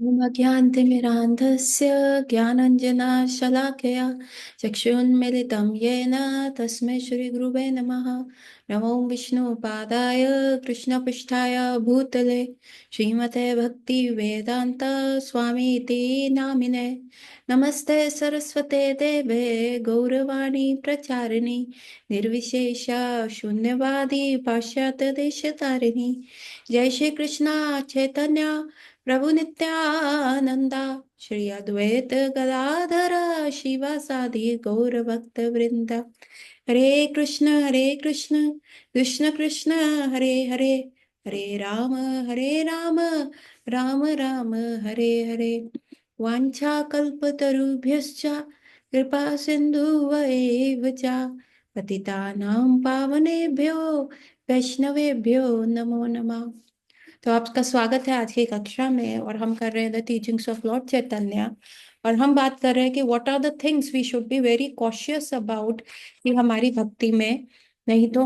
ज्ञानतिमिरान्धस्य ज्ञानाञ्जनशलाकया चक्षुन्मिलितं येन तस्मै श्रीगुरुवे नमः। नमो विष्णुपादाय कृष्णपृष्ठाय भूतले श्रीमते भक्तिवेदान्त स्वामीति नामिने। नमस्ते सरस्वते देवे गौरवाणी प्रचारिणि निर्विशेष शून्यवादी पाश्चात्यदेशतारिणि। जय श्री कृष्ण चैतन्य प्रभु नित्यानंदा श्री अद्वैत गदाधर शिवासादि गौर भक्त वृंदा। हरे कृष्ण कृष्ण कृष्ण हरे हरे, हरे राम राम राम हरे हरे। वाञ्छा कल्पतरुभ्यश्च कृपा सिन्धुवैव च पतितानां पावनेभ्यो वैष्णवेभ्यो नमो नमः। तो आपका स्वागत है आज की कक्षा में, और हम कर रहे हैं the teachings of lord Chaitanya. और हम बात कर रहे हैं कि what are the things we should be very cautious about, कि हमारी भक्ति में नहीं तो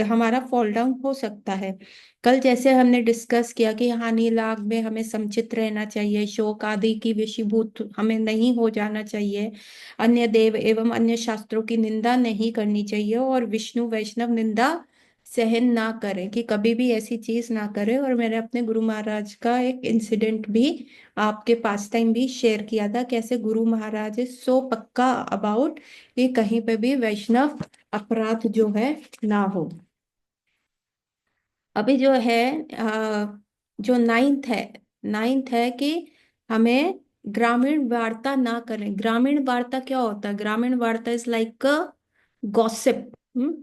हमारा फॉल डाउन हो सकता है। कल जैसे हमने डिस्कस किया कि हानि लाभ में हमें संचित रहना चाहिए, शोक आदि की वशीभूत हमें नहीं हो जाना चाहिए, अन्य देव एवं अन्य शास्त्रों की निंदा नहीं करनी चाहिए, और विष्णु वैष्णव निंदा सहन ना करें, कि कभी भी ऐसी चीज ना करें। और मैंने अपने गुरु महाराज का एक इंसिडेंट भी आपके पास टाइम भी शेयर किया था, कैसे गुरु महाराज सो पक्का अबाउट कि कहीं पे भी वैष्णव अपराध जो है ना हो। अभी जो है जो नाइन्थ है कि हमें ग्रामीण वार्ता ना करें। ग्रामीण वार्ता क्या होता है? ग्रामीण वार्ता इज लाइक गॉसिप।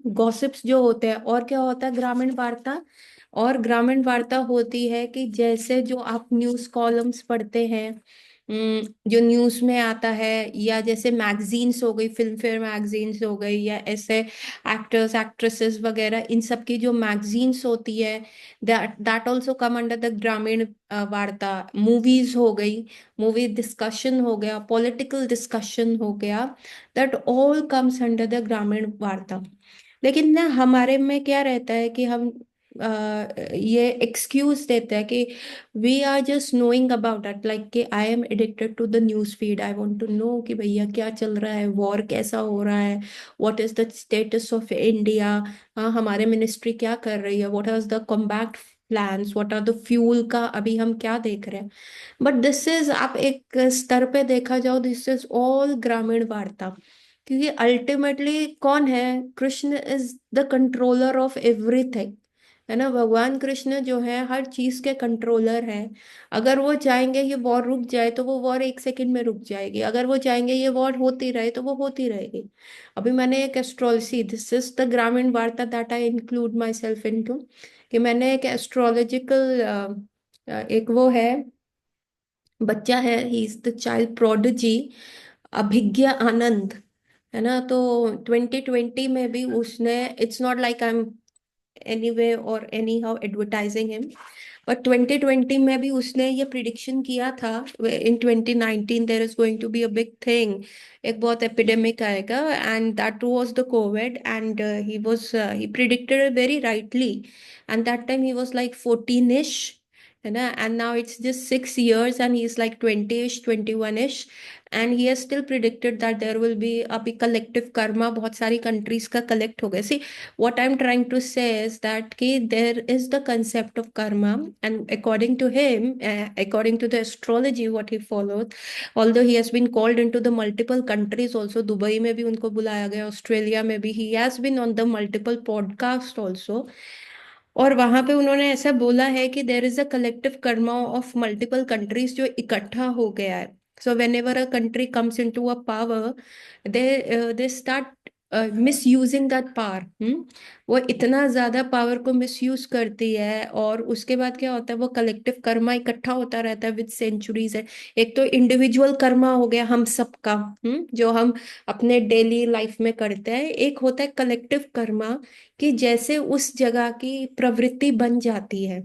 गॉसिप्स जो होते हैं। और क्या होता है ग्रामीण वार्ता? और ग्रामीण वार्ता होती है कि जैसे जो आप न्यूज़ कॉलम्स पढ़ते हैं, जो न्यूज़ में आता है, या जैसे मैगजीन्स हो गई, फिल्म फेयर मैगजीन्स हो गई, या ऐसे एक्टर्स एक्ट्रेसेस वगैरह, इन सब की जो मैगजीन्स होती है, that also come under the Gramin वार्ता। मूवीज हो गई, मूवी डिस्कशन हो गया, पॉलिटिकल डिस्कशन हो गया, that all comes under the Gramin वार्ता। लेकिन ना हमारे में क्या रहता है कि हम ये एक्सक्यूज देते हैं कि we are just knowing about that, like कि I am addicted to the news feed, I want to know कि भैया क्या चल रहा है, वॉर कैसा हो रहा है, what is the status of India, हमारे मिनिस्ट्री क्या कर रही है, what is the combat plans, what are the fuel का अभी हम क्या देख रहे हैं। बट दिस इज, आप एक स्तर पे देखा जाओ, दिस इज ऑल ग्रामीण वार्ता। क्योंकि अल्टीमेटली कौन है? Krishna is the controller of everything, है ना। भगवान कृष्ण जो है हर चीज के कंट्रोलर है। अगर वो चाहेंगे ये वॉर रुक जाए तो वो वॉर एक सेकंड में रुक जाएगी, अगर वो चाहेंगे ये वॉर होती रहे तो वो होती रहेगी। अभी मैंने एक astrology, this is the Gramin Varta that I include myself into, कि मैंने एक एस्ट्रोलॉजिकल एक वो है, बच्चा है, he is the child prodigy, Abhigya Anand, है ना। तो 2020 में भी उसने, it's not like I am anyway और एनी हाउ एडवर्टाइजिंग हिम, पर 2020 में भी उसने ये प्रिडिक्शन किया था, in 2019 there is going to be a big thing, एक बहुत एपिडेमिक आएगा, and that was the Covid, and he predicted very rightly. And that time he was like 14ish, है ना, and now it's just 6 years and he is like 20ish, 21ish, and he has still predicted that there will be अभी collective karma बहुत सारी countries का collect हो गया। See, what I'm trying to say is that कि there is the concept of karma, and according to him, according to the astrology what he followed, although he has been called into the multiple countries also, Dubai में भी उनको बुलाया गया, Australia में भी, he has been on the multiple podcast also, और वहां पे उन्होंने ऐसा बोला है कि there is a collective karma of multiple countries जो इकट्ठा हो गया है। So whenever a country comes into a power, they start misusing that power. वो इतना ज्यादा पावर को मिस यूज करती है, और उसके बाद क्या होता है, वो कलेक्टिव कर्मा इकट्ठा होता रहता है विद सेंचुरीज है। एक तो इंडिविजुअल कर्मा हो गया हम सबका, जो हम अपने डेली लाइफ में करते हैं। एक होता है कलेक्टिव कर्मा, कि जैसे उस जगह की प्रवृत्ति बन जाती है।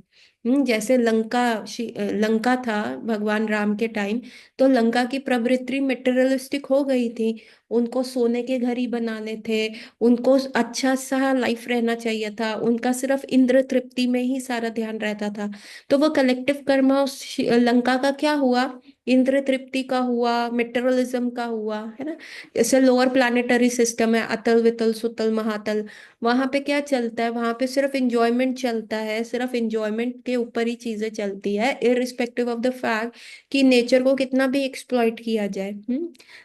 जैसे लंका था भगवान राम के टाइम, तो लंका की प्रवृत्ति मटेरियलिस्टिक हो गई थी। उनको सोने के घर ही बनाने थे, उनको अच्छा सा लाइफ रहना चाहिए था, उनका सिर्फ इंद्र तृप्ति में ही सारा ध्यान रहता था। तो वो कलेक्टिव कर्म उस लंका का क्या हुआ? इंद्र तृप्ति का हुआ, मटेरियलिज्म का हुआ, है ना। जैसे लोअर प्लानिटरी सिस्टम है, अतल वितल सुतल महातल, वहां पे क्या चलता है? वहां पे सिर्फ इंजॉयमेंट चलता है, सिर्फ इंजॉयमेंट के ऊपर ही चीजें चलती है, इरिस्पेक्टिव ऑफ द फैक्ट कि नेचर को कितना भी एक्सप्लॉइट किया जाए।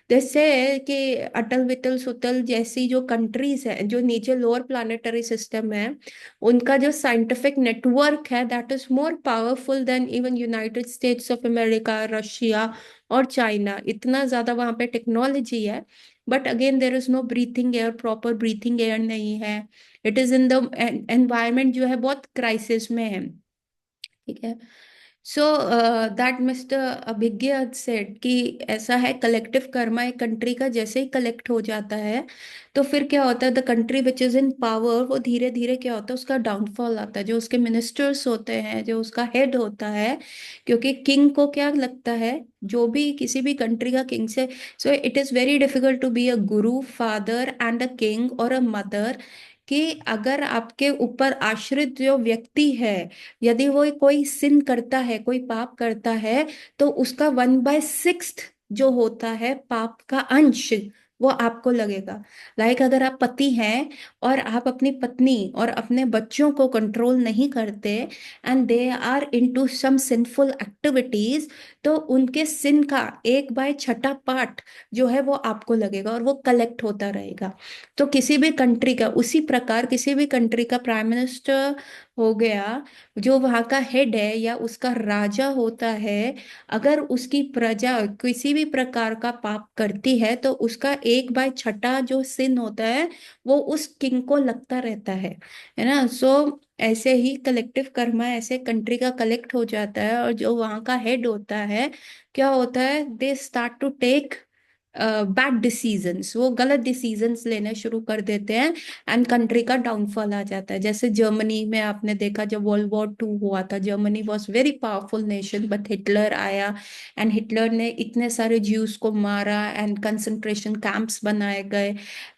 जैसे कि अटल विटल सुतल जैसी जो कंट्रीज है, जो नीचे लोअर प्लानिटरी सिस्टम है, उनका जो साइंटिफिक नेटवर्क है that is more powerful than even United States of America, Russia और चाइना। इतना ज्यादा वहां पे टेक्नोलॉजी है, but again there is no breathing air, proper breathing air नहीं है। It is in the environment जो है बहुत क्राइसिस में है। ठीक है। So that mister Abhigya said कि ऐसा है, कलेक्टिव कर्मा एक कंट्री का जैसे ही कलेक्ट हो जाता है, तो फिर क्या होता है, the country which is in power, वो धीरे धीरे क्या होता है, उसका डाउनफॉल आता है। जो उसके मिनिस्टर्स होते हैं, जो उसका हेड होता है, क्योंकि किंग को क्या लगता है, जो भी किसी भी कंट्री का किंग से, so it is very difficult to be a guru, father and a king और अ मदर, कि अगर आपके ऊपर आश्रित जो व्यक्ति है, यदि वो कोई सिन करता है, कोई पाप करता है, तो उसका 1/6 जो होता है पाप का अंश, वो आपको लगेगा। अगर आप पति हैं और आप अपनी पत्नी और अपने बच्चों को कंट्रोल नहीं करते, and they are into some sinful activities, तो उनके सिन का 1/6 पार्ट जो है वो आपको लगेगा, और वो कलेक्ट होता रहेगा। तो किसी भी कंट्री का, उसी प्रकार किसी भी कंट्री का प्राइम मिनिस्टर हो गया, जो वहां का हेड है या उसका राजा होता है, अगर उसकी प्रजा किसी भी प्रकार का पाप करती है, तो उसका 1/6 जो सिन होता है, वो उस किंग को लगता रहता है ना। सो ऐसे ही कलेक्टिव कर्मा ऐसे कंट्री का कलेक्ट हो जाता है, और जो वहां का हेड होता है, क्या होता है, they start to take bad decisions, वो गलत डिसीजंस लेने शुरू कर देते हैं, एंड कंट्री का डाउनफॉल आ जाता है। जैसे जर्मनी में आपने देखा, जब वर्ल्ड वॉर 2 हुआ था, Germany was very powerful nation, but Hitler आया, एंड हिटलर ने इतने सारे ज्यूस को मारा, एंड कंसंट्रेशन कैंप्स बनाए गए,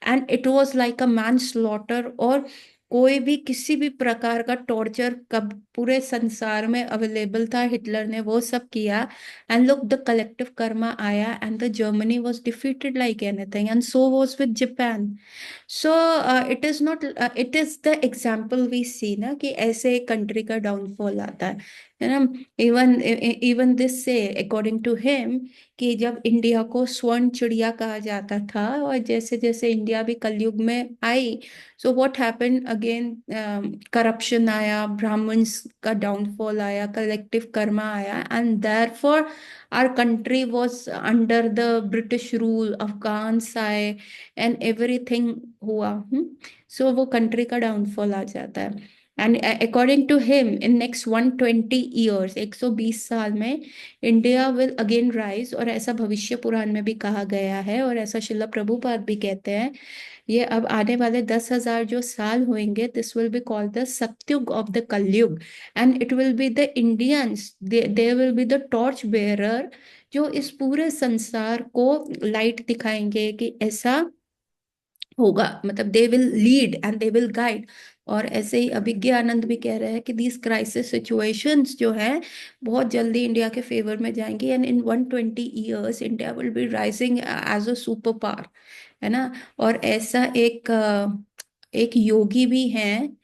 and it was like a man slaughter. और कोई भी किसी भी प्रकार का टॉर्चर कब पूरे संसार में अवेलेबल था, हिटलर ने वो सब किया। And look, the collective karma आया, and the Germany was defeated like anything, and so was with Japan. So it is not, it is the example we see ना, कि ऐसे एक कंट्री का डाउनफॉल आता है ना। इवन इवन दिस से अकॉर्डिंग टू हिम, कि जब इंडिया को स्वर्ण चिड़िया कहा जाता था, और जैसे जैसे इंडिया भी कलयुग में आई, so what happened again, corruption आया, ब्राह्मण्स का डाउनफॉल आया, कलेक्टिव कर्मा आया, and therefore our country was under the British rule, Afghans आए, एंड एवरीथिंग हुआ। सो वो कंट्री का डाउनफॉल आ जाता है। And according to him, in next 120 years, 120 साल में, इंडिया विल अगेन राइज, और ऐसा भविष्य पुराण में भी कहा गया है, और ऐसा शिला प्रभुपाद भी कहते हैं। ये अब आने वाले 10,000 जो साल होंगे, this will be called the Satyug of the Kalyug, and it will be the Indians, they will be the torch bearer, जो इस पूरे संसार को लाइट दिखाएंगे कि ऐसा होगा, मतलब they will lead and they will guide. और ऐसे ही अभिज्ञ आनंद भी कह रहे हैं कि दीज क्राइसिस सिचुएशंस जो है, बहुत जल्दी इंडिया के फेवर में जाएंगी, and in 120 years India will be rising as a super power, है ना। और ऐसा एक योगी भी हैं,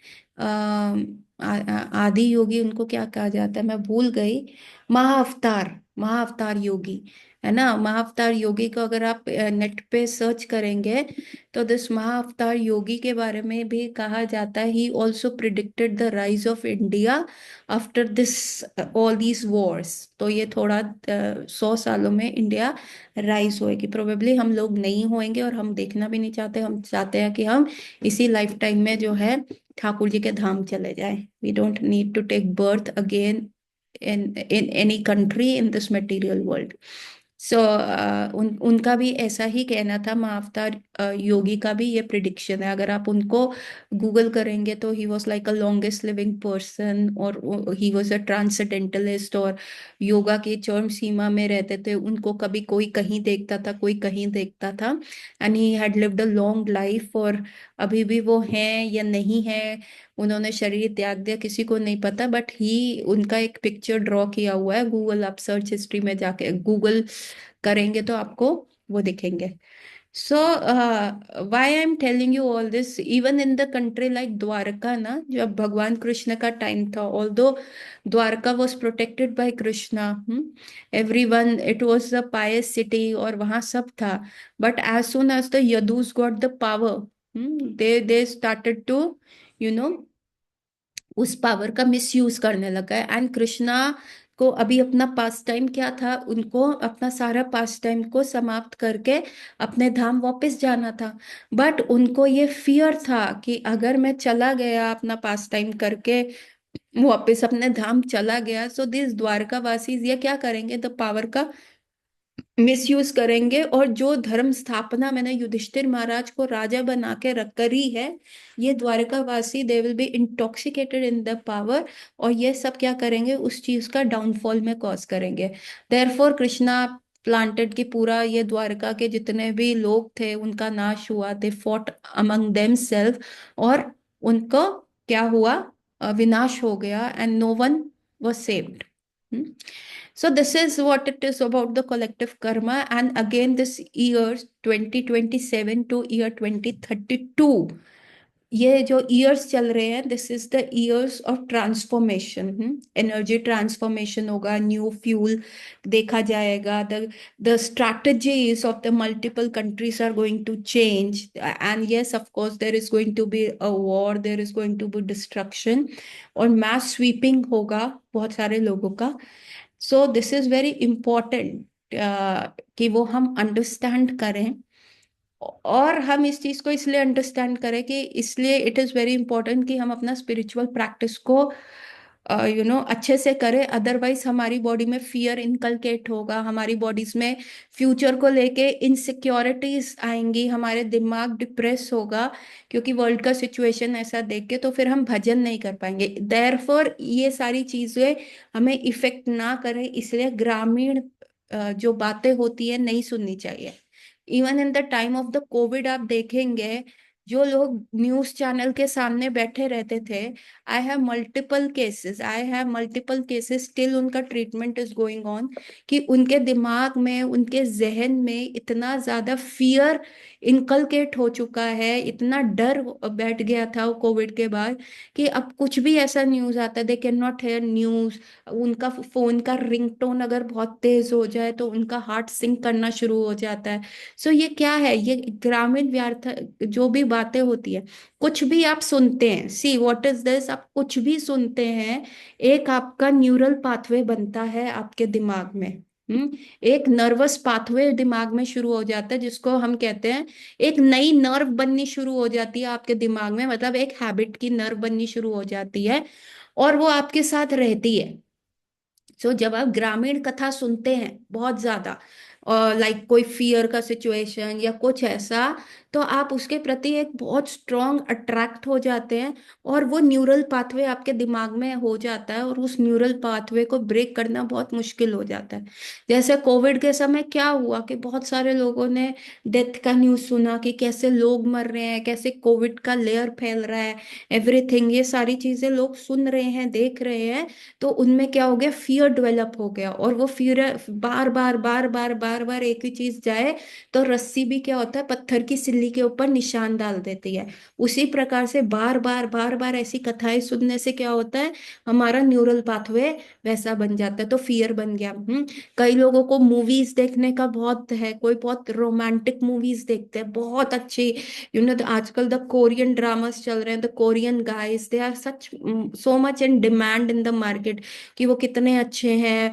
आदि योगी उनको क्या कहा जाता है, मैं भूल गई, महाअवतार, महाअवतार योगी, है ना। महाअवतार योगी को अगर आप नेट पे सर्च करेंगे, तो दिस महाअवतार योगी के बारे में भी कहा जाता है, he also predicted the rise of India after this all these Wars. तो ये थोड़ा 100 सालों में इंडिया राइज होएगी, प्रोबेबली हम लोग नहीं होएंगे, और हम देखना भी नहीं चाहते। हम चाहते हैं कि हम इसी लाइफ टाइम में जो है ठाकुर जी के धाम चले जाएं। We don't need to take birth again in any country in this material world. So उनका भी ऐसा ही कहना था। महाअवतार योगी का भी ये प्रिडिक्शन है। अगर आप उनको गूगल करेंगे तो he was like a longest living person, और ही वॉज अ ट्रांसेंडेंटलिस्ट, और योगा की चरम सीमा में रहते थे। उनको कभी कोई कहीं देखता था, कोई कहीं देखता था, and he had lived a long life. और अभी भी वो हैं या नहीं है, उन्होंने शरीर त्याग दिया, किसी को नहीं पता। बट ही, उनका एक पिक्चर ड्रॉ किया हुआ है। गूगल, आप सर्च हिस्ट्री में जाके गूगल करेंगे तो आपको वो दिखेंगे। So why I am telling you all this, even in the country like Dwarka ना, जब भगवान कृष्ण का टाइम था, although Dwarka was protected by Krishna, every one, it was a pious city, और वहां सब था। But as soon as the Yadus got the power, they started to, you know, उस पावर का मिसयूज करने लगा है। एंड कृष्णा को अभी अपना पास टाइम क्या था, उनको अपना सारा पास टाइम को समाप्त करके अपने धाम वापस जाना था। बट उनको ये फियर था कि अगर मैं चला गया अपना पास टाइम करके, वापस अपने धाम चला गया, सो दिस द्वारका वासीज ये क्या करेंगे, द पावर का मिसयूज करेंगे। और जो धर्म स्थापना मैंने युधिष्ठिर महाराज को राजा बना के रख करी है, ये द्वारकावासी they will be intoxicated in the power, और ये सब क्या करेंगे, उस चीज का डाउनफॉल में कॉज करेंगे। देयरफॉर कृष्णा प्लांटेड की पूरा ये द्वारका के जितने भी लोग थे उनका नाश हुआ। They fought among them self, और उनको क्या हुआ, विनाश हो गया, and no one was saved. So this is what it is about the collective karma. And again, this year 2027 to year 2032, ये जो years चल रहे हैं, this is the years of transformation. Energy transformation होगा, न्यू फ्यूल देखा जाएगा, the strategies of the multiple countries are going to change, and yes, of course, there is going to be a war, there is going to be destruction, और mass sweeping होगा बहुत सारे लोगों का। सो this is very important कि वो हम understand करें। और हम इस चीज को इसलिए अंडरस्टैंड करें कि इसलिए इट इज वेरी इंपॉर्टेंट कि हम अपना स्पिरिचुअल प्रैक्टिस को अच्छे से करें। अदरवाइज हमारी बॉडी में फियर इनकलकेट होगा, हमारी बॉडीज में फ्यूचर को लेके इनसिक्योरिटीज आएंगी, हमारे दिमाग डिप्रेस होगा, क्योंकि वर्ल्ड का सिचुएशन ऐसा देख के तो फिर हम भजन नहीं कर पाएंगे। देयरफॉर ये सारी चीजें हमें इफेक्ट ना करें, इसलिए ग्रामीण जो बातें होती है नहीं सुननी चाहिए। Even in the time of the Covid आप देखेंगे, जो लोग न्यूज चैनल के सामने बैठे रहते थे, I have multiple cases still, उनका ट्रीटमेंट इज गोइंग ऑन, कि उनके दिमाग में, उनके जहन में इतना ज्यादा फियर इनकलकेट हो चुका है, इतना डर बैठ गया था कोविड के बाद, कि अब कुछ भी ऐसा न्यूज आता है, they can not here news. उनका फोन का रिंगटोन अगर बहुत तेज हो जाए तो उनका हार्ट सिंक करना शुरू हो जाता है। सो ये क्या है, ये ग्रामीण व्यर्थ जो भी बातें होती है, कुछ भी आप सुनते हैं, सी व्हाट इज दिस, आप कुछ भी सुनते हैं, एक आपका न्यूरल पाथवे बनता है आपके दिमाग में। एक नर्वस पाथवे दिमाग में शुरू हो जाता है, जिसको हम कहते हैं, एक नई नर्व बननी शुरू हो जाती है आपके दिमाग में, मतलब एक हैबिट की नर्व बननी शुरू हो जाती है, और वो आपके साथ रहती है। जब आप ग्रामीण कथा सुनते हैं बहुत ज्यादा, और लाइक कोई फियर का सिचुएशन या कुछ ऐसा, तो आप उसके प्रति एक बहुत स्ट्रॉन्ग अट्रैक्ट हो जाते हैं, और वो न्यूरल पाथवे आपके दिमाग में हो जाता है, और उस न्यूरल पाथवे को ब्रेक करना बहुत मुश्किल हो जाता है। जैसे कोविड के समय क्या हुआ कि बहुत सारे लोगों ने डेथ का न्यूज़ सुना, कि कैसे लोग मर रहे हैं, कैसे कोविड का लेयर फैल रहा है, एवरीथिंग, ये सारी चीजें लोग सुन रहे हैं, देख रहे हैं। तो उनमें क्या हो गया, फियर डेवलप हो गया, और वो फियर बार बार बार बार बार बार एक ही चीज जाए तो रस्सी भी क्या होता है, पत्थर की सिल्ली के ऊपर निशान डाल देती है। उसी प्रकार से बार बार बार बार ऐसी कथाएं सुनने से क्या होता है, हमारा न्यूरल पाथवे वैसा बन जाता है, तो फियर बन गया। कई लोगों को मूवीज देखने का बहुत है, कोई बहुत रोमांटिक मूवीज देखते हैं, बहुत अच्छी, आजकल द कोरियन ड्रामास चल रहे हैं, the Korean guys, they are such so much in demand in the market, कि वो कितने अच्छे हैं,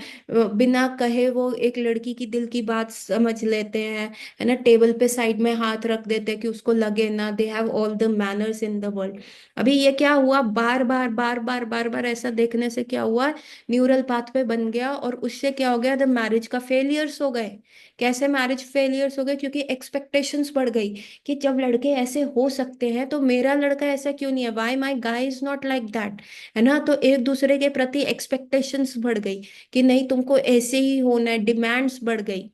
बिना कहे वो एक लड़की की दिल की बात समझ लेते हैं, है ना, टेबल पे साइड में हाथ रख देते हैं कि उसको लगे ना, they have all the manners in the world. अभी ये क्या हुआ, बार बार बार बार बार बार ऐसा देखने से क्या हुआ, न्यूरल पाथवे बन गया, और उससे क्या हो गया, द मैरिज का फेलियर्स हो गए। कैसे मैरिज फेलियर्स हो गए, क्योंकि एक्सपेक्टेशंस बढ़ गई कि जब लड़के ऐसे हो सकते हैं तो मेरा लड़का ऐसा क्यों नहीं है, why my guy is not like that, है ना। तो एक दूसरे के प्रति एक्सपेक्टेशंस बढ़ गई कि नहीं तुमको ऐसे ही होना है, डिमांड्स बढ़ गई।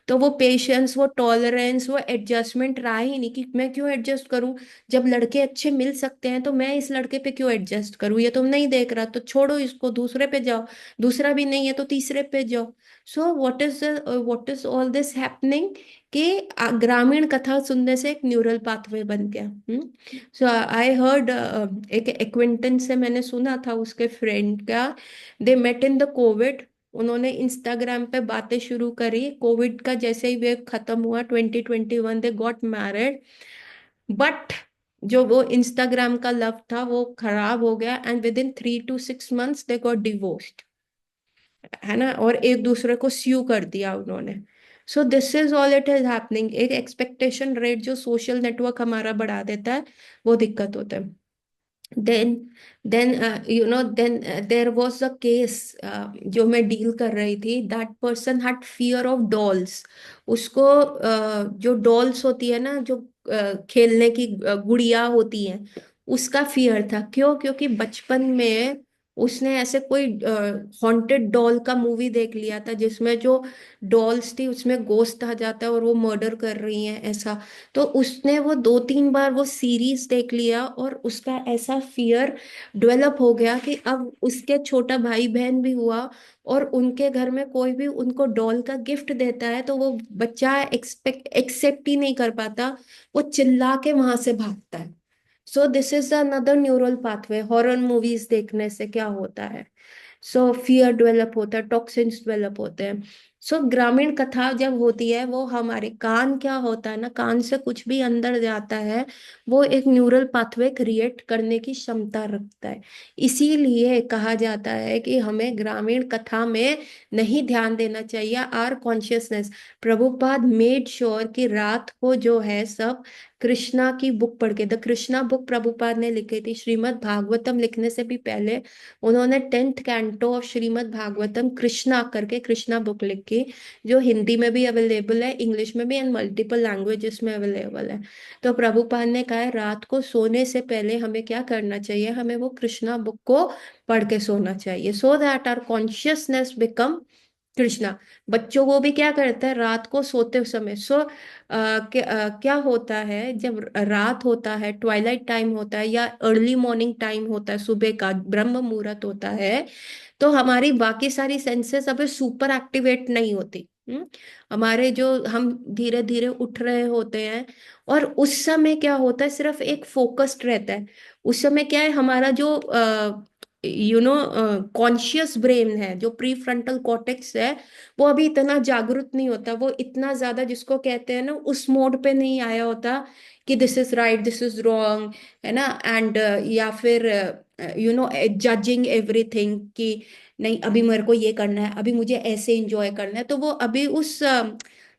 तो वो पेशेंस, वो टॉलरेंस, वो एडजस्टमेंट रहा ही नहीं कि मैं क्यों एडजस्ट करूं, जब लड़के अच्छे मिल सकते हैं तो मैं इस लड़के पे क्यों एडजस्ट करूं, ये तुम नहीं देख रहा तो छोड़ो इसको, दूसरे पे जाओ, दूसरा भी नहीं है तो तीसरे पे जाओ। So what is all this happening, कि ग्रामीण कथा सुनने से एक न्यूरल पाथवे बन गया। सो आई हर्ड, एक एक्विंटेंस से मैंने सुना था, उसके फ्रेंड का, they met in the covid, उन्होंने इंस्टाग्राम पे बातें शुरू करी, कोविड का जैसे ही वेव खत्म हुआ 2021, दे गॉट मैरिड। बट जो वो इंस्टाग्राम का लव था वो खराब हो गया, and with in 3 to 6 months they got divorced, है ना, और एक दूसरे को स्यू कर दिया उन्होंने। So this is all it is happening, एक एक्सपेक्टेशन रेट जो सोशल नेटवर्क हमारा बढ़ा देता है, वो दिक्कत होता है। Then there was a case जो मैं डील कर रही थी, that person had fear of dolls. उसको जो डॉल्स होती है ना, जो खेलने की गुड़िया होती है, उसका फियर था। क्यों? क्योंकि बचपन में उसने ऐसे कोई हॉन्टेड डॉल का मूवी देख लिया था, जिसमें जो डॉल्स थी उसमें गोश्त आ जाता है और वो मर्डर कर रही हैं, ऐसा। तो उसने वो 2 3 बार वो सीरीज देख लिया, और उसका ऐसा फियर डेवलप हो गया कि अब उसके छोटा भाई बहन भी हुआ, और उनके घर में कोई भी उनको डॉल का गिफ्ट देता है तो वो बच्चा एक्सेप्ट ही नहीं कर पाता, वो चिल्ला के वहां से भागता है। सो this is another neural pathway, horror movies देखने से क्या होता है, सो फियर डेवलप होता है, टॉक्सिन्स डेवलप होते हैं। सो ग्रामीण कथा जब होती है, वो हमारे कान, क्या होता है ना, कान से कुछ भी अंदर जाता है, वो एक न्यूरल पाथवे क्रिएट करने की क्षमता रखता है। इसीलिए कहा जाता है कि हमें ग्रामीण कथा में नहीं ध्यान देना चाहिए, are consciousness. Prabhupada made sure कि रात को जो है सब कृष्णा की बुक पढ़ के, द कृष्णा बुक प्रभुपाद ने लिखी थी, श्रीमद् भागवतम लिखने से भी पहले उन्होंने 10th canto of Shrimad Bhagavatam Krishna करके कृष्णा बुक लिखी, जो हिंदी में भी अवेलेबल है, इंग्लिश में भी, एंड मल्टीपल लैंग्वेजेस में अवेलेबल है। तो प्रभुपाद ने कहा है रात को सोने से पहले हमें क्या करना चाहिए, हमें वो कृष्णा बुक को पढ़ के सोना चाहिए, so that our consciousness become Krishna. बच्चों को भी क्या करता है रात को सोते समय, क्या होता है, जब रात होता है, ट्वाइलाइट टाइम होता है, या अर्ली मॉर्निंग टाइम होता है, सुबह का ब्रह्म मुहूर्त होता है, तो हमारी बाकी सारी सेंसेस अभी सुपर एक्टिवेट नहीं होती। हमारे जो हम धीरे धीरे उठ रहे होते हैं, और उस समय क्या होता है, सिर्फ एक फोकस्ड रहता है। उस समय क्या है, हमारा जो कॉन्शियस ब्रेन है, जो प्री फ्रंटल कॉर्टेक्स है, वो अभी इतना जागरूक नहीं होता, वो इतना ज्यादा जिसको कहते हैं ना उस मोड पे नहीं आया होता कि this is right this is wrong, है ना, एंड या फिर जजिंग एवरीथिंग कि नहीं अभी मेरे को ये करना है, अभी मुझे ऐसे एंजॉय करना है, तो वो अभी उस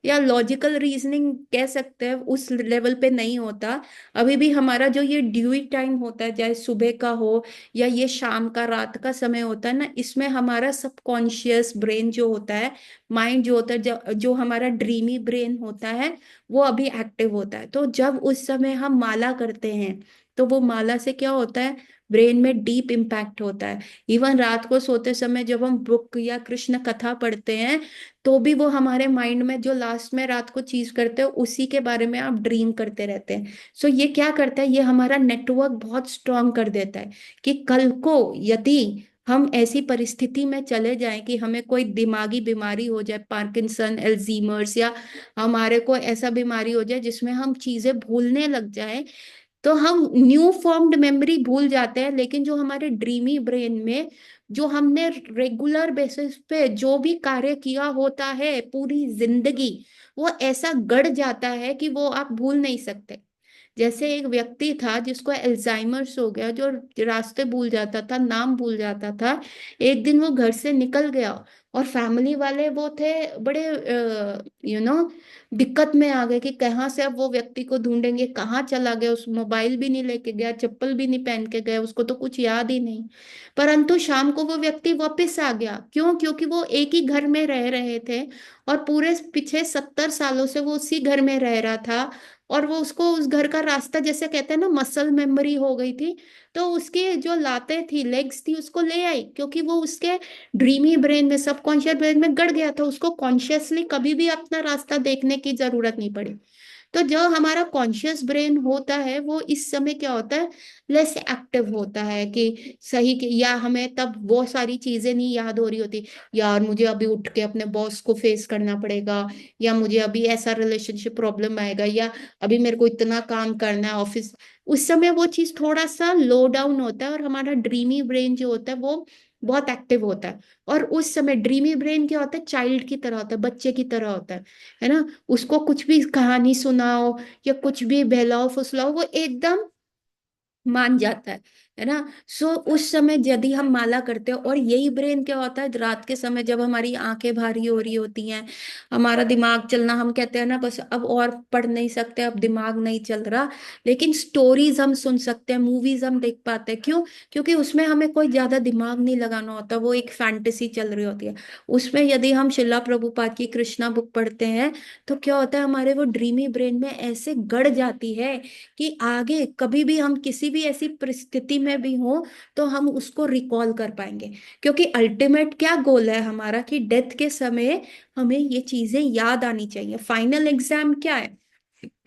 या लॉजिकल रीजनिंग कह सकते हैं उस लेवल पे नहीं होता। अभी भी हमारा जो ये ड्यूई टाइम होता है, चाहे सुबह का हो या ये शाम का, रात का समय होता है ना, इसमें हमारा सबकॉन्शियस ब्रेन जो होता है, माइंड जो होता है, जो हमारा ड्रीमी ब्रेन होता है, वो अभी एक्टिव होता है। तो जब उस समय हम माला करते हैं, तो वो माला से क्या होता है, ब्रेन में डीप इम्पैक्ट होता है। इवन रात को सोते समय जब हम बुक या कृष्ण कथा पढ़ते हैं, तो भी वो हमारे माइंड में जो लास्ट में रात को चीज करते हो उसी के बारे में आप ड्रीम करते रहते हैं। सो ये क्या करता है, ये हमारा नेटवर्क बहुत स्ट्रांग कर देता है कि कल को यदि हम ऐसी परिस्थिति में चले जाएं कि हमें कोई दिमागी बीमारी हो जाए, पार्किंसन, एल्जीमर्स, या हमारे को ऐसा बीमारी हो जाए जिसमें हम चीजें भूलने लग जाएं, तो हम न्यू फॉर्म्ड मेमोरी भूल जाते हैं, लेकिन जो हमारे ड्रीमी ब्रेन में जो हमने रेगुलर बेसिस पे जो भी कार्य किया होता है पूरी जिंदगी, वो ऐसा गड़ जाता है कि वो आप भूल नहीं सकते। जैसे एक व्यक्ति था जिसको एल्जाइमर्स हो गया, जो रास्ते भूल जाता था, नाम भूल जाता था। एक दिन वो घर से निकल गया और फैमिली वाले वो थे बड़े दिक्कत में आ गए कि कहाँ से अब वो व्यक्ति को ढूंढेंगे, कहाँ चला गया, उस मोबाइल भी नहीं लेके गया, चप्पल भी नहीं पहन के गया, उसको तो कुछ याद ही नहीं। परंतु शाम को वो व्यक्ति वापस आ गया। क्यों? क्योंकि वो एक ही घर में रह रहे थे और पूरे पिछले 70 सालों से वो उसी घर में रह रहा था। और वो उसको उस घर का रास्ता, जैसे कहते हैं ना, मसल मेमोरी हो गई थी। तो उसकी जो लातें थी, लेग्स थी, उसको ले आई, क्योंकि वो उसके ड्रीमी ब्रेन में, सबकॉन्शियस ब्रेन में गड़ गया था। उसको कॉन्शियसली कभी भी अपना रास्ता देखने की जरूरत नहीं पड़ी। तो जो हमारा कॉन्शियस ब्रेन होता है वो इस समय क्या होता है, लेस एक्टिव होता है कि सही कि, या हमें तब वो सारी चीजें नहीं याद हो रही होती। यार मुझे अभी उठ के अपने बॉस को फेस करना पड़ेगा, या मुझे अभी ऐसा रिलेशनशिप प्रॉब्लम आएगा, या अभी मेरे को इतना काम करना है ऑफिस। उस समय वो चीज थोड़ा सा लो डाउन होता है और हमारा ड्रीमी ब्रेन जो होता है वो बहुत एक्टिव होता है। और उस समय ड्रीमी ब्रेन क्या होता है, चाइल्ड की तरह होता है, बच्चे की तरह होता है ना। उसको कुछ भी कहानी सुनाओ या कुछ भी बहलाओ फुसलाओ, वो एकदम मान जाता है ना। सो उस समय यदि हम माला करते हैं, और यही ब्रेन क्या होता है, रात के समय जब हमारी आंखें भारी हो रही होती हैं, हमारा दिमाग चलना, हम कहते हैं ना बस अब और पढ़ नहीं सकते, अब दिमाग नहीं चल रहा, लेकिन स्टोरीज हम सुन सकते हैं, मूवीज हम देख पाते हैं। क्यों? क्योंकि उसमें हमें कोई ज्यादा दिमाग नहीं लगाना होता, वो एक फैंटेसी चल रही होती है। उसमें यदि हम शिला प्रभुपाद की कृष्णा बुक पढ़ते हैं, तो क्या होता है, हमारे वो ड्रीमी ब्रेन में ऐसे गड़ जाती है कि आगे कभी भी हम किसी भी ऐसी परिस्थिति में भी हो तो हम उसको रिकॉल कर पाएंगे। क्योंकि अल्टीमेट क्या गोल है हमारा, कि डेथ के समय हमें ये चीजें याद आनी चाहिए। फाइनल एग्जाम क्या है,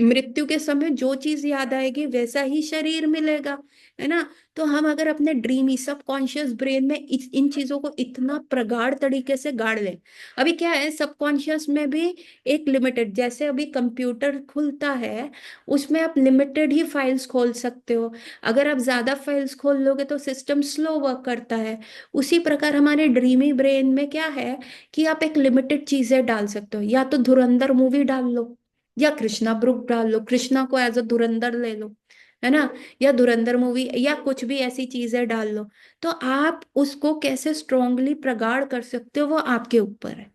मृत्यु के समय जो चीज याद आएगी वैसा ही शरीर मिलेगा, है ना। तो हम अगर अपने ड्रीमी सबकॉन्शियस ब्रेन में इन चीजों को इतना प्रगाढ़ तरीके से गाड़ लें। अभी क्या है, सबकॉन्शियस में भी एक लिमिटेड, जैसे अभी कंप्यूटर खुलता है उसमें आप लिमिटेड ही फाइल्स खोल सकते हो। अगर आप ज्यादा फाइल्स खोल लोगे तो सिस्टम स्लो वर्क करता है। उसी प्रकार हमारे ड्रीमी ब्रेन में क्या है, कि आप एक लिमिटेड चीजें डाल सकते हो। या तो धुरंधर मूवी डाल लो, या कृष्णा ब्रुक डाल लो, कृष्णा को एज अ धुरंधर ले लो, है ना। या धुरंधर मूवी या कुछ भी ऐसी चीजें डाल लो। तो आप उसको कैसे स्ट्रोंगली प्रगाढ़ कर सकते हो वो आपके ऊपर है।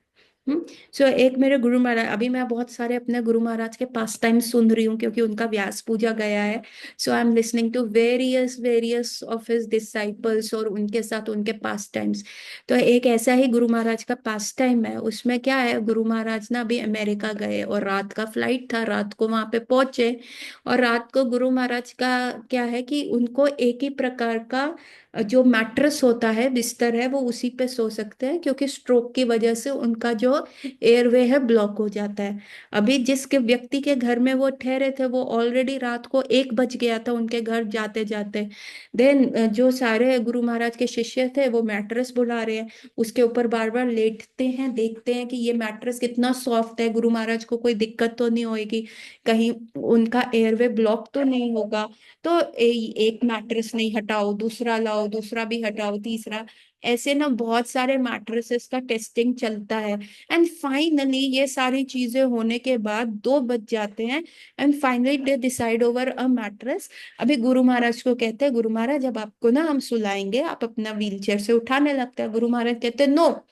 सो एक मेरे गुरु महाराज, अभी मैं बहुत सारे अपने गुरु महाराज के पास टाइम सुन रही हूँ क्योंकि उनका व्यास पूजा गया है। So I am listening to various various of his disciples और उनके साथ उनके पास टाइम्स। तो एक ऐसा ही गुरु महाराज का पास टाइम है, उसमें क्या है, गुरु महाराज ना अभी अमेरिका गए और रात का फ्लाइट था, रात को वहां पे पहुंचे। और रात को गुरु महाराज का क्या है कि उनको एक ही प्रकार का जो मैट्रेस होता है, बिस्तर है, वो उसी पे सो सकते हैं, क्योंकि स्ट्रोक की वजह से उनका जो एयरवे है ब्लॉक हो जाता है। अभी जिसके व्यक्ति के घर में वो ठहरे थे वो ऑलरेडी रात को 1 बज गया था उनके घर जाते जाते। देन जो सारे गुरु महाराज के शिष्य थे वो मैट्रेस बुला रहे हैं, उसके ऊपर बार बार लेटते हैं, देखते हैं कि ये मैट्रेस कितना सॉफ्ट है, गुरु महाराज को कोई दिक्कत तो नहीं होगी, कहीं उनका एयरवे ब्लॉक तो नहीं होगा। तो एक मैट्रेस नहीं, हटाओ दूसरा लाओ, दूसरा भी हटाओ, तीसरा। ऐसे ना बहुत सारे मैट्रेसेस का टेस्टिंग चलता है। एंड फाइनली ये सारी चीजें होने के बाद 2 बज जाते हैं। And finally they decide over a mattress. अभी गुरु महाराज को कहते हैं, गुरु महाराज अब आपको ना हम सुलाएंगे, आप अपना व्हील चेयर से उठाने लगता है। गुरु महाराज कहते हैं, नो,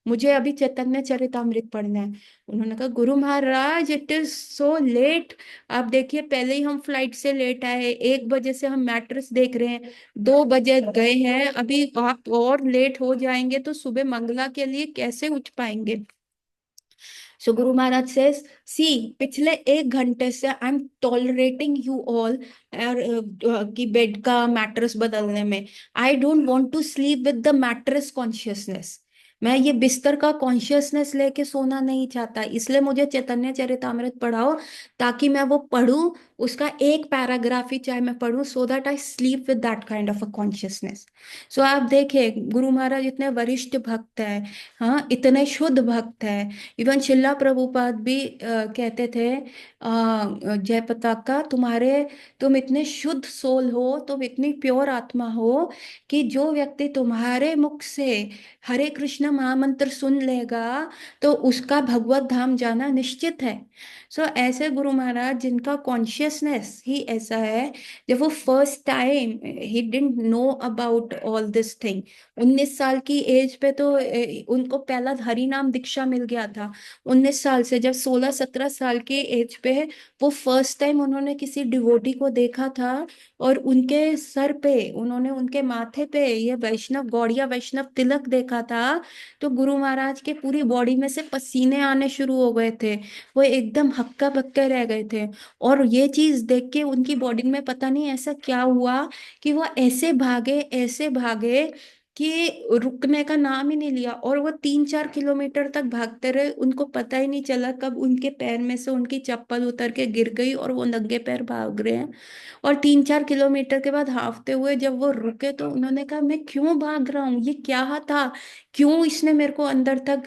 मुझे अभी चैतन्य चरितामृत पढ़ना है। उन्होंने कहा, Guru Maharaj it is so let. आप देखिए पहले ही हम फ्लाइट से लेट आए हैं, 1 बजे से हम मैट्रेस देख रहे हैं, 2 बजे गए हैं, अभी आप और लेट हो जाएंगे तो सुबह मंगला के लिए कैसे उठ पाएंगे। सो गुरु महाराज से, सी, पिछले 1 घंटे से I am tolerating you all कि बेड का मैट्रेस बदलने में। I don't want to sleep with the mattress consciousness. मैं ये बिस्तर का कॉन्शियसनेस लेके सोना नहीं चाहता, इसलिए मुझे चैतन्य चरितामृत पढ़ाओ, ताकि मैं वो पढूं, उसका एक पैराग्राफ ही चाहे मैं पढूं, so that I sleep with that kind of a consciousness. So आप देखिए गुरु महाराज इतने वरिष्ठ भक्त हैं, हाँ, इतने शुद्ध भक्त हैं। इवन शिला प्रभुपाद भी कहते थे, जय पताका, तुम इतने शुद्ध सोल हो, तुम इतनी प्योर आत्मा हो, कि जो व्यक्ति तुम्हारे मुख से हरे कृष्ण महामंत्र सुन लेगा तो उसका भगवत धाम जाना निश्चित है। सो ऐसे गुरु महाराज जिनका कॉन्शियसनेस ही ऐसा है, जब वो first time he didn't know about all this thing, 19 साल की एज पे तो उनको पहला हरि नाम दीक्षा मिल गया था। 19 साल से जब 16-17 साल की एज पे वो फर्स्ट टाइम उन्होंने किसी डिवोटी को देखा था, और उनके सर पे, उन्होंने उनके माथे पे ये वैष्णव गौड़िया वैष्णव तिलक देखा था, तो गुरु महाराज के पूरी बॉडी में से पसीने आने शुरू हो गए थे। वो एकदम हक्का बक्के रह गए थे। और ये चीज देख के उनकी बॉडी में पता नहीं ऐसा क्या हुआ कि वो ऐसे भागे कि रुकने का नाम ही नहीं लिया, और वो 3-4 किलोमीटर तक भागते रहे। उनको पता ही नहीं चला कब उनके पैर में से उनकी चप्पल उतर के गिर गई और वो नंगे पैर भाग रहे हैं। और 3-4 किलोमीटर के बाद हाफते हुए जब वो रुके तो उन्होंने कहा, मैं क्यों भाग रहा हूँ, ये क्या था, क्यों इसने मेरे को अंदर तक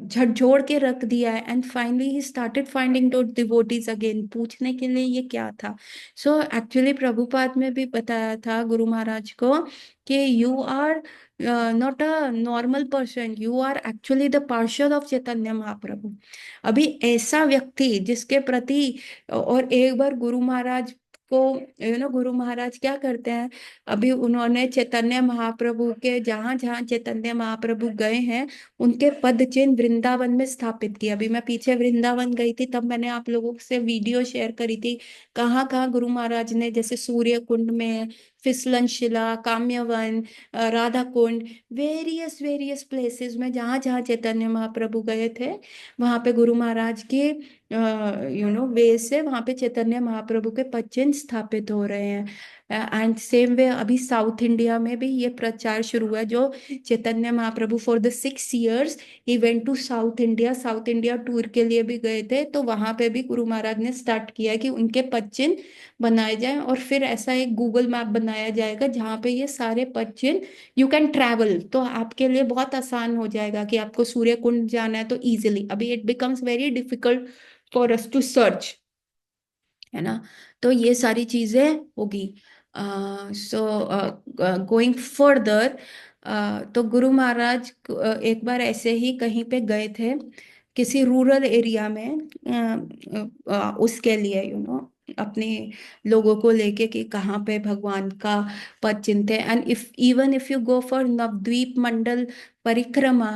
झकझोर के रख दिया है। And finally he started finding दोट devotees again, पूछने के लिए ये क्या था। सो एक्चुअली प्रभुपाद में भी बताया था गुरु महाराज को कि you are not a normal person, you are actually the पार्षद ऑफ चैतन्य महाप्रभु। अभी ऐसा व्यक्ति जिसके प्रति, और एक बार गुरु महाराज को, गुरु महाराज क्या करते हैं, अभी उन्होंने चैतन्य महाप्रभु के जहां जहां चैतन्य महाप्रभु गए हैं उनके पद चिन्ह वृंदावन में स्थापित किए। अभी मैं पीछे वृंदावन गई थी तब मैंने आप लोगों से वीडियो शेयर करी थी, कहाँ कहाँ गुरु महाराज ने, जैसे सूर्य कुंड में, फिसलन शिला, Kamyavan, Radha Kund, various various places में जहाँ जहाँ चैतन्य महाप्रभु गए थे, वहां पे गुरु महाराज के वे से वहां पे चैतन्य महाप्रभु के पचिन स्थापित हो रहे हैं। एंड सेम वे अभी साउथ इंडिया में भी ये प्रचार शुरू हुआ है। जो Chaitanya Mahaprabhu for the 6 years he went to South India tour के लिए भी गए थे, तो वहां पे भी गुरु महाराज ने स्टार्ट किया कि उनके पचिन बनाए जाएं, और फिर ऐसा एक गूगल मैप बनाया जाएगा जहाँ पे ये सारे पचिन यू कैन ट्रैवल, तो आपके लिए बहुत आसान हो जाएगा कि आपको सूर्य कुंड जाना है तो इजिली। अभी it becomes very difficult for us to search, है ना। तो ये सारी चीजें होगी। सो गोइंग फर्दर, तो गुरु महाराज एक बार ऐसे ही कहीं पे गए थे किसी रूरल एरिया में, उसके लिए अपने लोगों को लेके कि कहाँ पे भगवान का पद चिन्हते हैं। And if you go for Navadvip Mandal parikrama,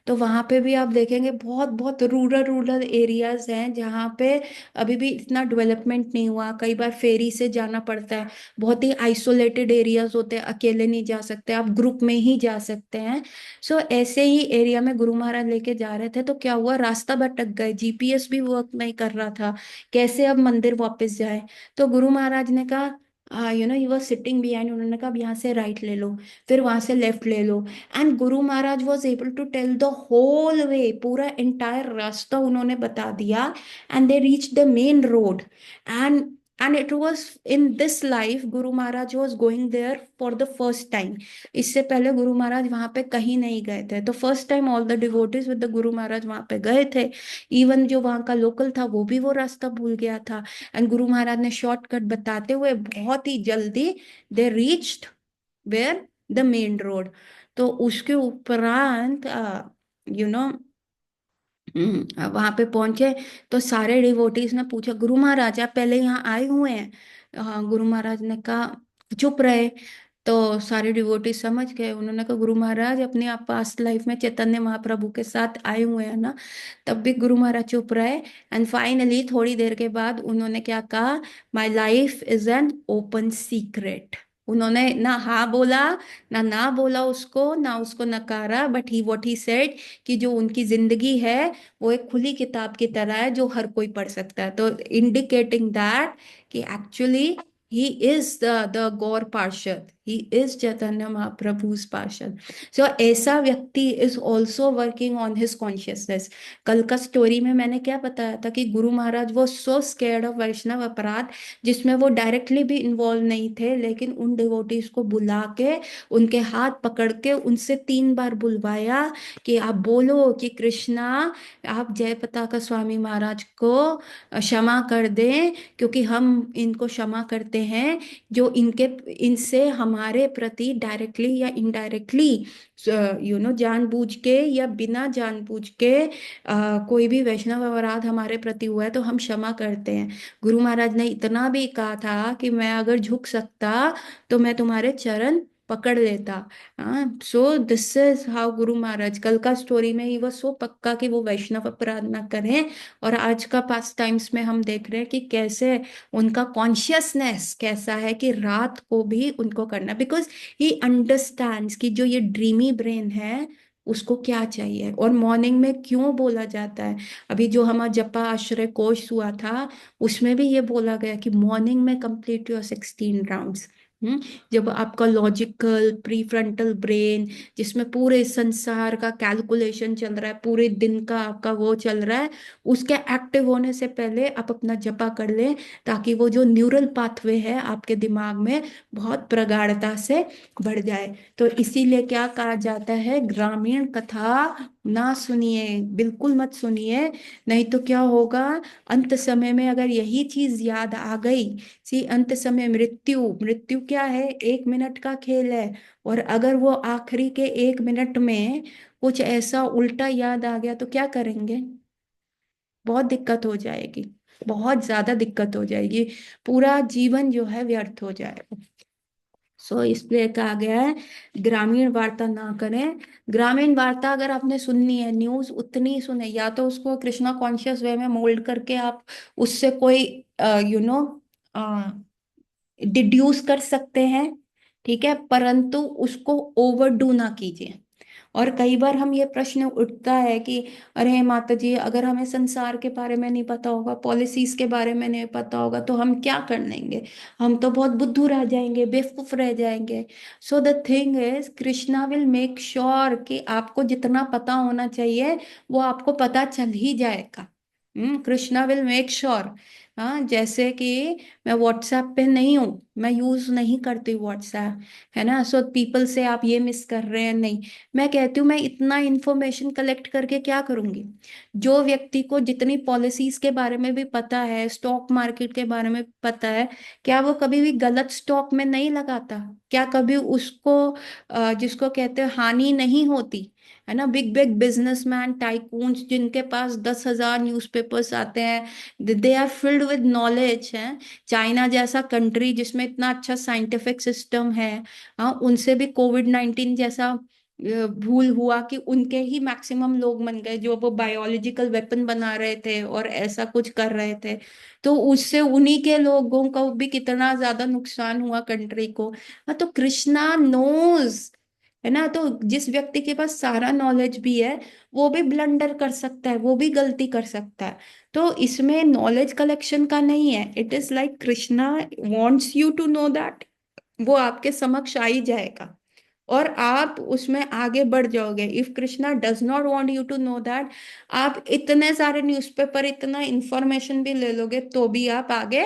तो वहां पे भी आप देखेंगे बहुत बहुत रूरल एरियाज हैं जहाँ पे अभी भी इतना डेवलपमेंट नहीं हुआ। कई बार फेरी से जाना पड़ता है, बहुत ही आइसोलेटेड एरियाज होते हैं, अकेले नहीं जा सकते, आप ग्रुप में ही जा सकते हैं। सो ऐसे ही एरिया में गुरु महाराज लेके जा रहे थे तो क्या हुआ, रास्ता भटक गए, जीपीएस भी वर्क नहीं कर रहा था, कैसे अब मंदिर वापस जाए। तो गुरु महाराज ने कहा, ही वॉज सिटिंग बिहाइंड, उन्होंने कहा अब यहाँ से राइट ले लो, फिर वहां से लेफ्ट ले लो। And Guru Maharaj was able to tell the whole way, पूरा एंटायर रास्ता उन्होंने बता दिया। And they reach the main road, and it was in this life Guru Maharaj was going there for the first time। इससे पहले गुरु महाराज वहां पे कहीं नहीं गए थे, तो first time all the devotees with the Guru Maharaj वहां पे गए थे। इवन जो वहां का लोकल था वो भी वो रास्ता भूल गया था। एंड गुरु महाराज ने शॉर्टकट बताते हुए बहुत ही जल्दी they reached where the main road. तो उसके उपरांत यू नो वहां पे पहुंचे तो सारे डिवोटीज ने पूछा, गुरु महाराज आप पहले यहाँ आए हुए हैं? गुरु महाराज ने कहा, चुप रहे। तो सारे डिवोटीज समझ गए, उन्होंने कहा गुरु महाराज अपने आप पास्ट लाइफ में चैतन्य महाप्रभु के साथ आए हुए हैं ना। तब भी गुरु महाराज चुप रहे। एंड फाइनली थोड़ी देर के बाद उन्होंने क्या कहा, my life is an open secret. उन्होंने ना हाँ बोला, ना बोला उसको, ना उसको नकारा, but he what he said कि जो उनकी जिंदगी है वो एक खुली किताब की तरह है जो हर कोई पढ़ सकता है। तो इंडिकेटिंग दैट कि एक्चुअली he is the गौर पार्षद, he is चैतन्य महाप्रभु's पार्षद। सो ऐसा व्यक्ति is also working on his consciousness। कल का स्टोरी में मैंने क्या बताया था कि गुरु महाराज वो सो स्केर्ड ऑफ वैष्णव अपराध, जिसमें वो डायरेक्टली भी इन्वॉल्व नहीं थे, लेकिन उन डिवोटीज को बुला के उनके हाथ पकड़ के उनसे 3 बार बुलवाया कि आप बोलो कि कृष्णा आप जय पताका स्वामी महाराज को क्षमा कर दें, क्योंकि हम इनको क्षमा करते हैं जो इनसे हमारे प्रति डायरेक्टली या इनडायरेक्टली, जानबूझ के या बिना जानबूझ के कोई भी वैष्णव अपराध हमारे प्रति हुआ है तो हम क्षमा करते हैं। गुरु महाराज ने इतना भी कहा था कि मैं अगर झुक सकता तो मैं तुम्हारे चरण पकड़ लेता। हाँ, सो this is how Guru Maharaj, कल का स्टोरी में ही वो सो पक्का कि वो वैष्णव अपराध ना करें। और आज का पास्ट टाइम्स में हम देख रहे हैं कि कैसे उनका कॉन्शियसनेस कैसा है कि रात को भी उनको करना, बिकॉज ही अंडरस्टैंड्स कि जो ये ड्रीमी ब्रेन है उसको क्या चाहिए और मॉर्निंग में क्यों बोला जाता है। अभी जो हमारा जपा आश्रय कोर्स हुआ था उसमें भी ये बोला गया कि मॉर्निंग में कंप्लीट योर 16 राउंड्स। जब आपका लॉजिकल प्री फ्रंटल ब्रेन, जिसमें पूरे संसार का कैलकुलेशन चल रहा है, पूरे दिन का आपका वो चल रहा है, उसके एक्टिव होने से पहले आप अपना जपा कर लें, ताकि वो जो न्यूरल पाथवे है आपके दिमाग में बहुत प्रगाढ़ता से बढ़ जाए। तो इसीलिए क्या कहा जाता है, ग्रामीण कथा ना सुनिए, बिल्कुल मत सुनिए। नहीं तो क्या होगा, अंत समय में अगर यही चीज याद आ गई, सी अंत समय मृत्यु, मृत्यु क्या है, 1 मिनट का खेल है। और अगर वो आखिरी के 1 मिनट में कुछ ऐसा उल्टा याद आ गया तो क्या करेंगे, बहुत दिक्कत हो जाएगी, बहुत ज्यादा दिक्कत हो जाएगी, पूरा जीवन जो है व्यर्थ हो जाएगा। सो इसलिए कहा गया है ग्रामीण वार्ता ना करें। ग्रामीण वार्ता अगर आपने सुननी है, न्यूज उतनी ही सुने, या तो उसको कृष्णा कॉन्शियस वे में मोल्ड करके आप उससे कोई यू नो डिड्यूस कर सकते हैं, ठीक है, परंतु उसको ओवरडू ना कीजिए। और कई बार हम ये प्रश्न उठता है कि अरे माता जी, अगर हमें संसार के बारे में नहीं पता होगा, पॉलिसीज के बारे में नहीं पता होगा तो हम क्या कर लेंगे, हम तो बहुत बुद्धू रह जाएंगे, बेवकूफ रह जाएंगे। So the thing is, Krishna will make sure कि आपको जितना पता होना चाहिए वो आपको पता चल ही जाएगा। Krishna will make sure. हाँ, जैसे कि मैं व्हाट्सएप पे नहीं हूँ, मैं यूज नहीं करती व्हाट्सएप, है ना, सो पीपल से आप ये मिस कर रहे हैं, नहीं, मैं कहती हूँ मैं इतना इंफॉर्मेशन कलेक्ट करके क्या करूंगी। जो व्यक्ति को जितनी पॉलिसीज के बारे में भी पता है, स्टॉक मार्केट के बारे में पता है, क्या वो कभी भी गलत स्टॉक में नहीं लगाता, क्या कभी उसको जिसको कहते हैं हानि नहीं होती, है ना। बिग बिग बिजनेसमैन टाइकून्स जिनके पास 10,000 न्यूज़पेपर्स आते हैं, they are filled with knowledge है। चाइना जैसा कंट्री जिसमें इतना अच्छा साइंटिफिक सिस्टम है, हाँ, उनसे भी कोविड-19 जैसा भूल हुआ कि उनके ही मैक्सिमम लोग बन गए जो वो बायोलॉजिकल वेपन बना रहे थे और ऐसा कुछ कर रहे थे। तो उससे उन्हीं के लोगों को भी कितना ज्यादा नुकसान हुआ कंट्री को। हाँ, तो कृष्णा नोज, है ना। तो जिस व्यक्ति के पास सारा नॉलेज भी है वो भी ब्लंडर कर सकता है, वो भी गलती कर सकता है। तो इसमें नॉलेज कलेक्शन का नहीं है, it is like Krishna wants you to know that, वो आपके समक्ष आ ही जाएगा और आप उसमें आगे बढ़ जाओगे। If Krishna does not want you to know that, आप इतने सारे न्यूज़पेपर, इतना इंफॉर्मेशन भी ले लोगे तो भी आप आगे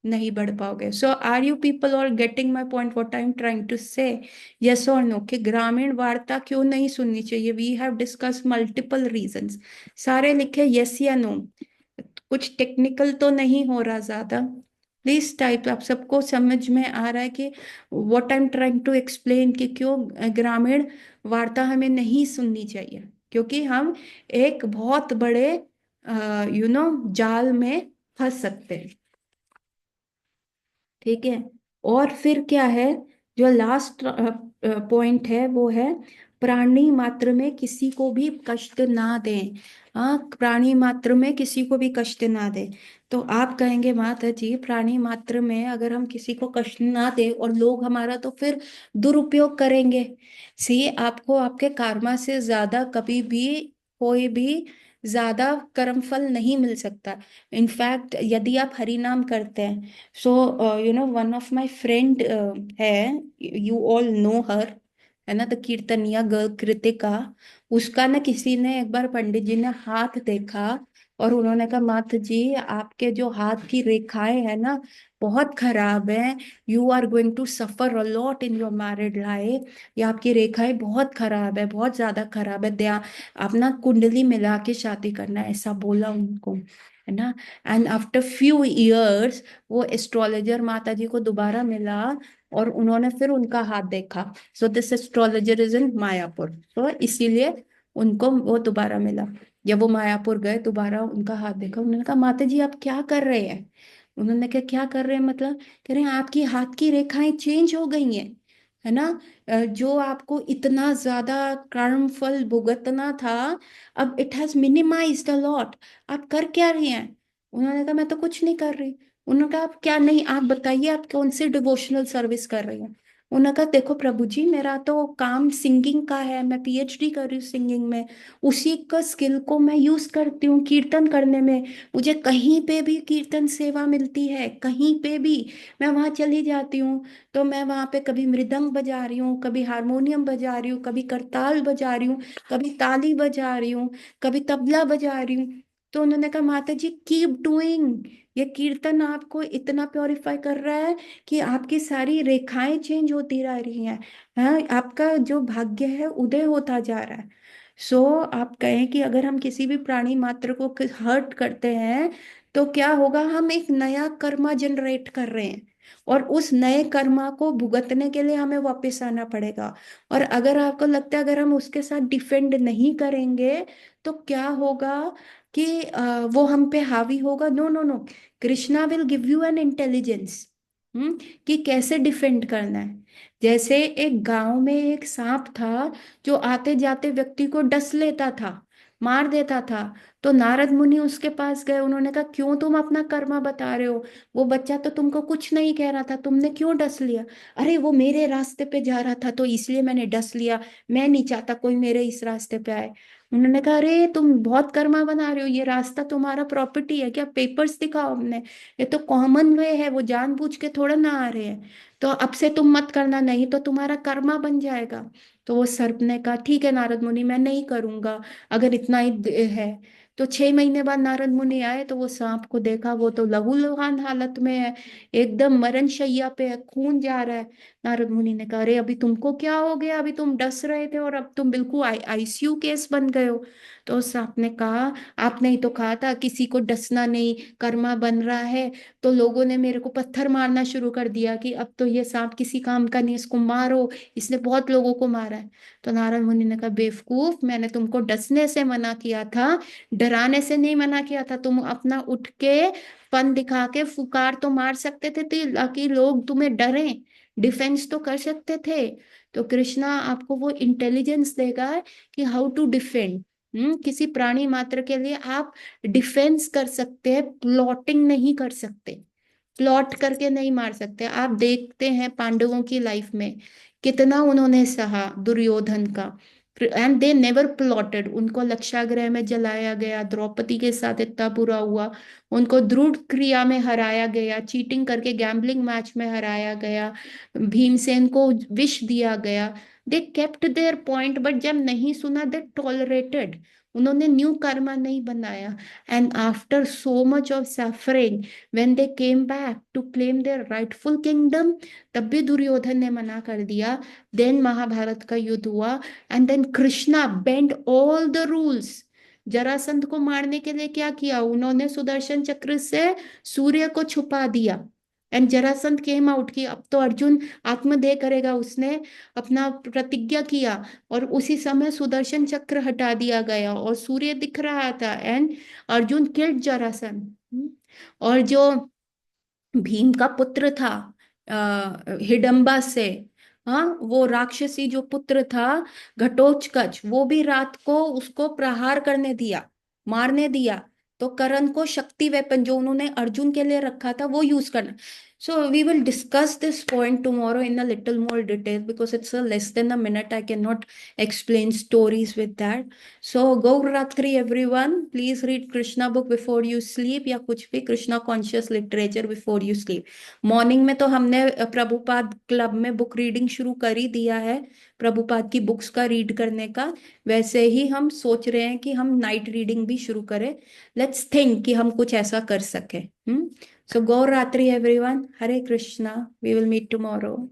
नहीं बढ़ पाओगे। सो आर यू पीपल और getting my point, what I am trying to say, yes और नो, कि ग्रामीण वार्ता क्यों नहीं सुननी चाहिए। We have discuss multiple reasons, सारे लिखे यस या नो, कुछ टेक्निकल तो नहीं हो रहा ज्यादा। प्लीज टाइप, आप सबको समझ में आ रहा है कि what I am trying to explain, कि क्यों ग्रामीण वार्ता हमें नहीं सुननी चाहिए, क्योंकि हम एक बहुत बड़े जाल में फंस सकते हैं, ठीक है। और फिर क्या है, जो लास्ट पॉइंट है वो है प्राणी मात्र में किसी को भी कष्ट ना दें। हाँ, प्राणी मात्र में किसी को भी कष्ट ना दें। तो आप कहेंगे माता जी, प्राणी मात्र में अगर हम किसी को कष्ट ना दें और लोग हमारा तो फिर दुरुपयोग करेंगे। सी, आपको आपके कर्मा से ज्यादा कभी भी कोई भी ज्यादा कर्मफल नहीं मिल सकता। इनफैक्ट यदि आप हरि नाम करते हैं, so one of my friend है, यू ऑल नो हर, है ना, द कीर्तनिया गर्ल कृतिका। उसका ना किसी ने एक बार पंडित जी ने हाथ देखा, और उन्होंने कहा माता जी आपके जो हाथ की रेखाएं है ना बहुत खराब है, you are going to suffer a lot in your married life, ये आपकी रेखाएं बहुत खराब है, बहुत ज्यादा खराब है, ध्यान, आप ना कुंडली मिला के शादी करना, ऐसा बोला उनको, है ना। एंड आफ्टर फ्यू इयर्स वो एस्ट्रोलॉजर माता जी को दोबारा मिला और उन्होंने फिर उनका हाथ देखा। So this astrologer is in Mayapur, तो इसीलिए उनको वो दोबारा मिला। जब वो मायापुर गए दोबारा उनका हाथ देखा, उन्होंने कहा माता जी आप क्या कर रहे हैं। उन्होंने कहा क्या कर रहे हैं मतलब, कह रहे हैं आपकी हाथ की रेखाएं चेंज हो गई हैं, है ना। जो आपको इतना ज्यादा कर्म फल भुगतना था, अब it has minimised a lot. आप कर क्या रही हैं। उन्होंने कहा मैं तो कुछ नहीं कर रही। उन्होंने कहा आप क्या नहीं, आप बताइए आप कौन सी डिवोशनल सर्विस कर रही हैं। उन्होंने कहा देखो प्रभु जी मेरा तो काम सिंगिंग का है, मैं पीएचडी कर रही हूँ सिंगिंग में, उसी का स्किल को मैं यूज करती हूँ कीर्तन करने में। मुझे कहीं पे भी कीर्तन सेवा मिलती है, कहीं पे भी मैं वहां चली जाती हूँ। तो मैं वहां पे कभी मृदंग बजा रही हूँ, कभी हारमोनियम बजा रही हूँ, कभी करताल बजा रही हूँ, कभी ताली बजा रही हूँ, कभी तबला बजा रही हूँ। तो उन्होंने कहा माता जी कीप डूइंग, ये कीर्तन आपको इतना प्योरीफाई कर रहा है कि आपकी सारी रेखाएं चेंज होती रह रही हैं, हाँ आपका जो भाग्य है उदय होता जा रहा है। सो आप कहें कि अगर हम किसी भी प्राणी मात्र को हर्ट करते हैं तो क्या होगा, हम एक नया कर्मा जनरेट कर रहे हैं और उस नए कर्मा को भुगतने के लिए हमें वापस आना पड़ेगा। और अगर आपको लगता है अगर हम उसके साथ डिफेंड नहीं करेंगे तो क्या होगा कि वो हम पे हावी होगा। No no no, Krishna will give you an intelligence, कि कैसे डिफेंड करना है। जैसे एक गांव में एक सांप था जो आते जाते व्यक्ति को डस लेता था, मार देता था। तो नारद मुनि उसके पास गए, उन्होंने कहा क्यों तुम अपना कर्मा बता रहे हो, वो बच्चा तो तुमको कुछ नहीं कह रहा था, तुमने क्यों डस लिया। अरे वो मेरे रास्ते पे जा रहा था तो इसलिए मैंने डस लिया, मैं नहीं चाहता कोई मेरे इस रास्ते पे आए। उन्होंने कहा अरे तुम बहुत कर्मा बना रहे हो, ये रास्ता तुम्हारा प्रॉपर्टी है क्या, पेपर्स दिखाओ हमने, ये तो कॉमन वे है, वो जानबूझ के थोड़ा ना आ रहे हैं। तो अब से तुम मत करना, नहीं तो तुम्हारा कर्मा बन जाएगा। तो वो सर्प ने कहा ठीक है नारद मुनि मैं नहीं करूंगा, अगर इतना ही है। तो 6 महीने बाद नारद मुनि आए तो वो सांप को देखा, वो तो लहूलुहान हालत में है, एकदम मरण शैया पे है, खून जा रहा है। नारद मुनि ने कहा अरे अभी तुमको क्या हो गया, अभी तुम डस रहे थे और अब तुम बिल्कुल आईसीयू केस बन गए हो। तो उस सांप ने कहा आपने ही तो कहा था किसी को डसना नहीं, कर्मा बन रहा है, तो लोगों ने मेरे को पत्थर मारना शुरू कर दिया कि अब तो ये सांप किसी काम का नहीं, इसको मारो, इसने बहुत लोगों को मारा है। तो नारद मुनि ने कहा बेवकूफ, मैंने तुमको डसने से मना किया था, डराने से नहीं मना किया था। तुम अपना उठ के फन दिखा के फुकार तो मार सकते थे ताकि लोग तुम्हें डरें, डिफेंस तो कर सकते थे। तो कृष्णा आपको वो इंटेलिजेंस देगा कि हाउ टू डिफेंड। किसी प्राणी मात्र के लिए आप डिफेंस कर सकते हैं, प्लॉटिंग नहीं कर सकते, प्लॉट करके नहीं मार सकते। आप देखते हैं पांडवों की लाइफ में कितना उन्होंने सहा दुर्योधन का, एंड दे नेवर प्लॉटेड। उनको लक्षागृह में जलाया गया, द्रौपदी के साथ इतना बुरा हुआ, उनको द्रुढ़ क्रिया में हराया गया, चीटिंग करके गैम्बलिंग मैच में हराया गया, भीमसेन को विष दिया गया। They kept their point, but जब नहीं सुना दे टॉलरेटेड, उन्होंने न्यू कर्मा नहीं बनाया। And after so much of suffering when they came back to claim their rightful kingdom, तब भी दुर्योधन ने मना कर दिया। देन महाभारत का युद्ध हुआ and then Krishna bend all the rules. Jarasandh को मारने के लिए क्या किया उन्होंने, सुदर्शन चक्र से सूर्य को छुपा दिया। एंड जरासंध केम आउट की अब तो अर्जुन आत्मदेह करेगा, उसने अपना प्रतिज्ञा किया और उसी समय सुदर्शन चक्र हटा दिया गया और सूर्य दिख रहा था एंड अर्जुन किल्ड जरासंध। और जो भीम का पुत्र था हिडम्बा से, हाँ वो राक्षसी जो पुत्र था घटोत्कच, वो भी रात को उसको प्रहार करने दिया, मारने दिया। तो कर्ण को शक्ति वेपन जो उन्होंने अर्जुन के लिए रखा था वो यूज करना। So we will discuss this point tomorrow in a little more detail because it's a less than a minute. I cannot explain stories with that. So Gaur Ratri everyone. Please read Krishna book before you sleep या कुछ भी Krishna conscious literature before you sleep. Morning में तो हमने Prabhupada club में book reading शुरू कर ही दिया है, प्रभुपाद की बुक्स का रीड करने का। वैसे ही हम सोच रहे हैं कि हम नाइट रीडिंग भी शुरू करें। लेट्स थिंक कि हम कुछ ऐसा कर सके। So Gaur Ratri everyone. Hare Krishna. We will meet tomorrow.